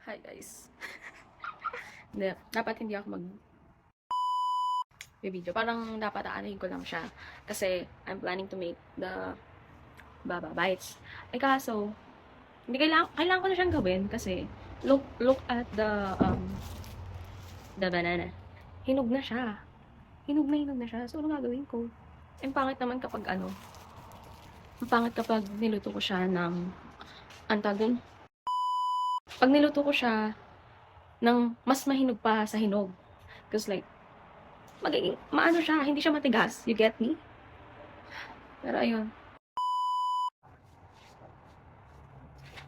Hi guys. Hindi, dapat hindi ako mag-video. Parang dapat aanahin ko lang siya. Kasi I'm planning to make the Baba Bites. Ay kaso, hindi kailangan ko na siyang gawin kasi look at the banana. Hinog na siya. Hinog na siya. So, ano gagawin ko? Ang pangit naman kapag ang pangit kapag niluto ko siya ng, antag pag niluto ko siya ng mas mahinog pa sa hinog. Because like, maano siya, hindi siya matigas. You get me? Pero ayun.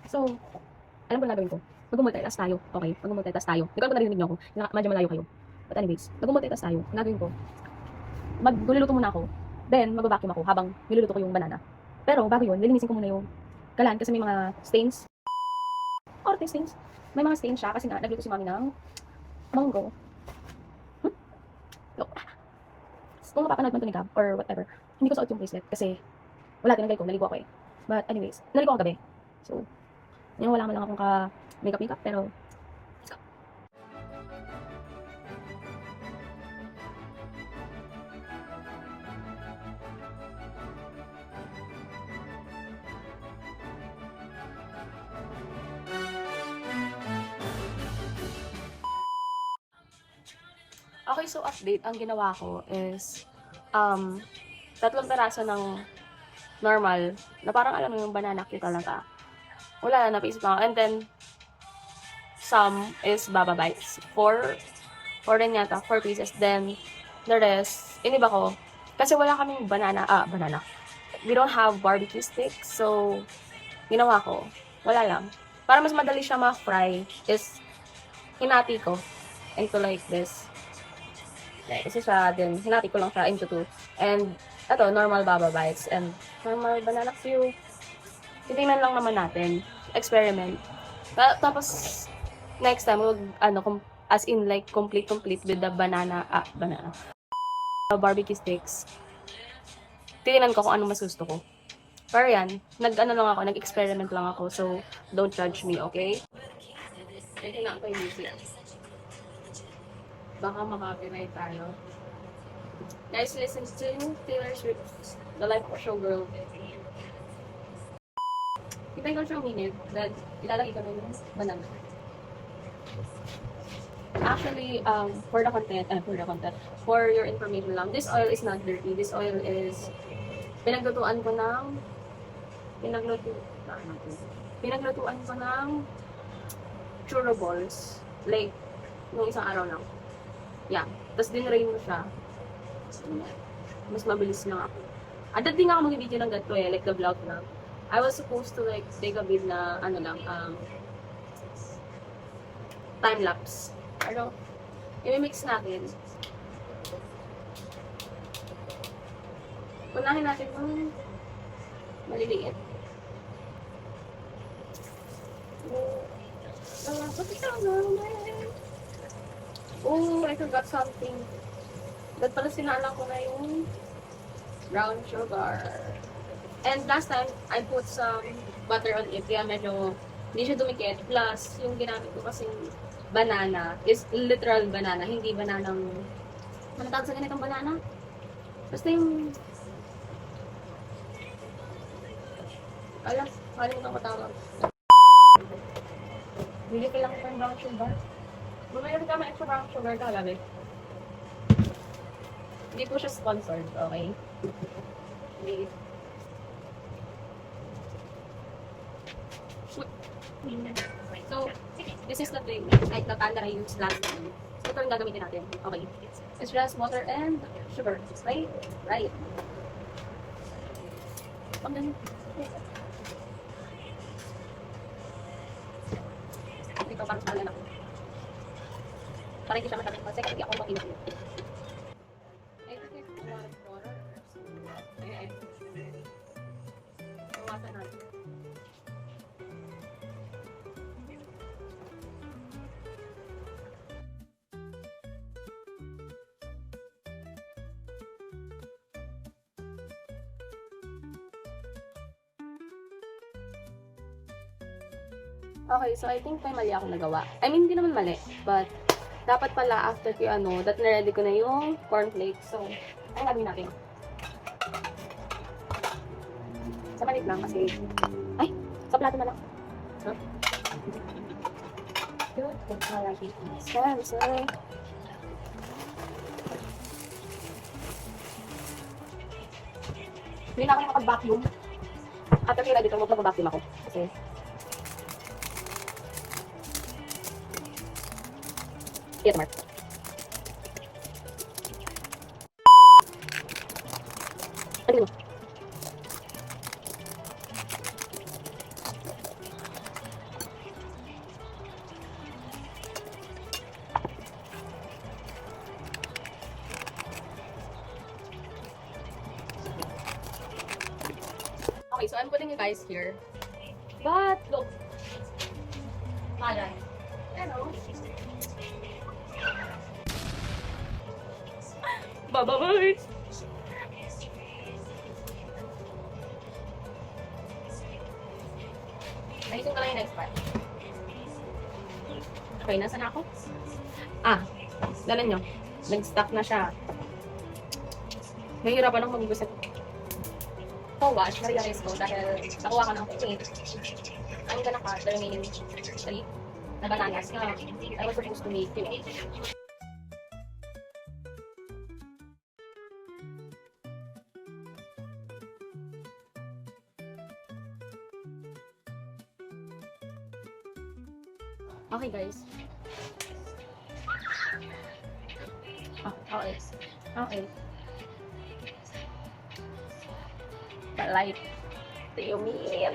So, alam ko na gagawin ko. Mag-multitask tayo. Okay, mag-multitask tayo. Hindi ko alam kung narinig niyo ako. Medyo malayo kayo. But anyways, mag-multitask tayo. Ang gagawin ko, magluluto muna ako. Then, mag-vacuum ako habang niluluto ko yung banana. Pero, bago yun, lilinisin ko muna yung kalan kasi may mga stains. Or stains. May mga stains siya kasi nga, nagluto si mami ng mango. Look. Kung mapapanood man ito ni Gab or whatever, hindi ko suot yung bracelet kasi wala, tinanggal ko, naligo ako eh. But anyways, naligo ako gabi. So, yung wala man lang akong ka-makeup pero let's go. Okay, so update, ang ginawa ko is tatlong peraso ng normal na parang alam mo yung banana cue talaga. Wala na, napaisip ako. And then, some is Baba Bites. Four rin yata, 4 pieces. Then, the rest, iniba ko. Kasi wala kaming banana. We don't have barbecue sticks. So, ginawa ko. Wala lang. Para mas madali siya ma-fry is, hinati ko into like this. Kasi siya din, hinati ko lang siya into 2. And, ito, normal Baba Bites. And, normal banana cue. Titingnan lang naman natin. Experiment. Tapos, next time, as in like, complete with the banana barbecue sticks. Titingnan ko kung ano mas gusto ko. Pero yan, nag-experiment lang ako. So, don't judge me, okay? Tingnan ko yung music. Baka makapiright tayo. Guys, listen to Taylor Swift's The Life of a Showgirl. Hintay ko siyang minute, then ilalagay ko na yung banana. Actually, for your information lang, this oil is not dirty. This oil is, pinaglutuan ko ng churro balls. Like, nung isang araw lang. Yeah. Tapos dinrain mo siya. Mas mabilis na ako. At dati nga ako mag-video ng ganito eh, like the vlog lang. I was supposed to like take a vid na time-lapse. Pero, i-mix natin. Unahin natin yung maliliit. Oh, I forgot something. Ba't pala sinala ko na yung brown sugar. And last time, I put some butter on it, kaya medyo hindi siya dumikit. Plus, yung ginamit ko kasing banana is literal banana, hindi bananang, ano tawag sa ganitong banana? Basta yung, kalimutan ko tawag. Bili ko lang ng brown sugar. Bumili ka ng extra brown sugar kagabi. Hindi po siya sponsored, okay? Hindi. So, this is the thing, like the pan that I used last time. So, ito yung gagamitin natin. Okay. It's just water and sugar. Right? Right. Pang ganun. Ito, parang talan ako. Para hindi siya masyadong kasi kasi ako makinig. Okay, so I think may mali ako nagawa. I mean, hindi naman mali. But, dapat pala after ko that na-ready ko na yung cornflakes. So, ang gagawin natin. Sa malit lang kasi, ay, sa plato na lang. Huh? Good. Sorry. Hindi na ako makapag-vacuum. After kaya dito, mag-vacuum ako. Kasi, ito, Mark. Ano mo? Okay, so I'm putting you guys here. But, look. Malan. Hello. Bye-bye! Ayusin ko lang yung next part. Okay, nasa na ako? Dala nyo. Nag-stuck na siya. Nahihirapan akong mag-gusit. So, wash, na-realize ko dahil nakuha ko ng paint. I'm gonna cut the remaining 3 na bananas na I was supposed to make today. Okay, guys. Okay. Light. Ito yung meal.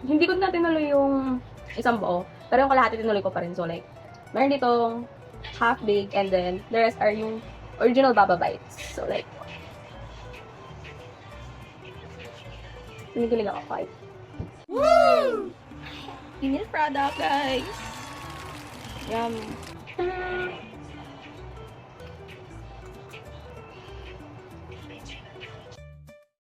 Hindi ko na tinuloy yung isang buo. Pero yung kalahati tinuloy ko pa rin. So like, meron ditong half big and then the rest are yung original Baba Bites. So like, pinigilig ako 5. Woo! Finished product, guys! Yum!